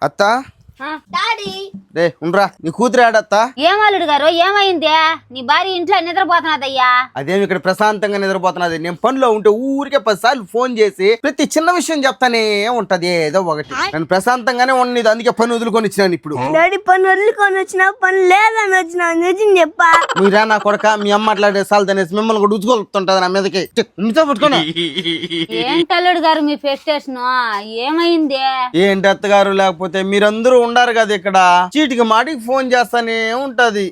అత్తా డాడీ రే ఉండరా నీ కూతురు ఆడత్తా ఏం అల్లుడు గారు ఏమైంది? నీ భార్య ఇంట్లో నిద్రపోతున్నదయ్యా. అదేమి ఇక్కడ ప్రశాంతంగా నిద్రపోతున్నది. నేను పనిలో ఉంటే ఊరికే 10 సార్లు ఫోన్ చేసి ప్రతి చిన్న విషయం చెప్తానే ఉంటది ఏదో ఒకటి. నేను ప్రశాంతంగానే ఉండేది, అందుకే పని వదులుకొని వచ్చినాను ఇప్పుడు. డాడీ పని వదులుకొని వచ్చినా పని లేదని వచ్చినా నిజం చెప్పా. మీరా నా కొడక, మీ అమ్మ అట్లాంటి సార్లు తినేసి మిమ్మల్ని కూడా ఉజ్జుకొలుపుతుంటది నా మీదకి. పట్టుకున్నా ఏంటి అల్లుడు గారు మీ ఫెస్టేషన్ ఏమైంది? ఏంటి అత్తగారు, లేకపోతే మీరందరూ ఉండారు కదా ఇక్కడ, చీటికి మాటికి ఫోన్ చేస్తానే ఉంటది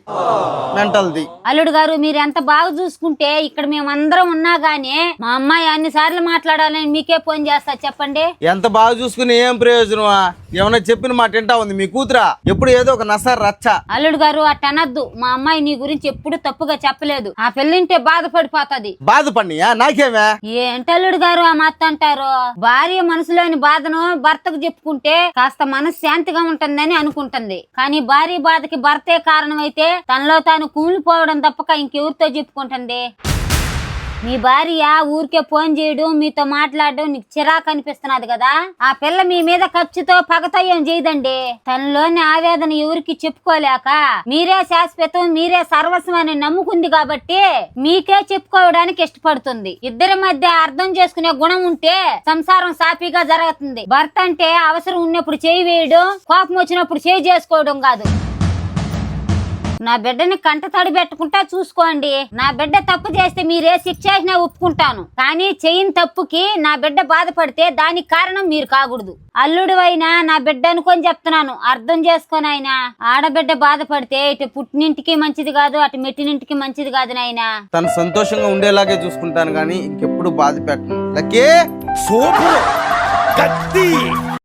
మెంటల్ది. అల్లుడు గారు మీరు ఎంత బాగా చూసుకుంటే ఇక్కడ మేమందరం ఉన్నా గానీ మా అమ్మాయి అన్ని సార్లు మాట్లాడాలని మీకే ఫోన్ చేస్తా చెప్పండి. ఎంత బాగా చూసుకుని ఏం ప్రయోజనమా? ఏమన్నా చెప్పిన మాట వింటా ఉంది మీ కూతురా? ఎప్పుడు ఏదో ఒక నసర్ రచ్చ. అల్లుడు గారు అట్ట అనద్దు. మా అమ్మాయి నీ గురించి ఎప్పుడు తప్పుగా చెప్పలేదు. ఆ పిల్లింటే బాధపడిపోతది. బాధపడియా నాకేమే? ఏంటి అల్లుడు గారు ఆ మాట అంటారు? భార్య మనసులోని బాధను భర్తకు చెప్పుకుంటే కాస్త మనశ్శాంతిగా ఉంటుందని అనుకుంటుంది. కానీ భార్య బాధకి భర్తే కారణమైతే తనలో తాను కూలిపోవడం తప్పక ఇంకెవరితో చెప్పుకుంటుంది? మీ భార్య ఊరికే ఫోన్ చేయడం, మీతో మాట్లాడడం నీకు చిరాకు అనిపిస్తున్నది కదా. ఆ పిల్ల మీ మీద ఖర్చుతో పగతో ఏం చేయదండి. తనలోని ఆవేదన ఎవరికి చెప్పుకోలేక మీరే శాశ్వతం, మీరే సర్వస్వం అని నమ్ముకుంది కాబట్టి మీకే చెప్పుకోవడానికి ఇష్టపడుతుంది. ఇద్దరి మధ్య అర్థం చేసుకునే గుణం ఉంటే సంసారం సాఫీగా జరుగుతుంది. భర్త అంటే అవసరం ఉన్నప్పుడు చేయి వేయడం, కోపం వచ్చినప్పుడు చేయి చేసుకోవడం కాదు. నా బిడ్డని కంట తడి పెట్టుకుంటా చూసుకోండి. నా బిడ్డ తప్పు చేస్తే మీరే శిక్ష చేసినా ఒప్పుకుంటాను. కానీ చేయని తప్పుకి నా బిడ్డ బాధపడితే దానికి కారణం మీరు కాకూడదు. అల్లుడు అయినా నా బిడ్డ అనుకొని చెప్తున్నాను, అర్థం చేసుకొని. ఆయన ఆడబిడ్డ బాధపడితే ఇటు పుట్టినింటికి మంచిది కాదు, అటు మెట్టినింటికి మంచిది కాదు. నాయనా తను సంతోషంగా ఉండేలాగే చూసుకుంటాను, కానీ ఇంకెప్పుడు బాధ పెట్టను. లక్కీ సూపర్ కత్తి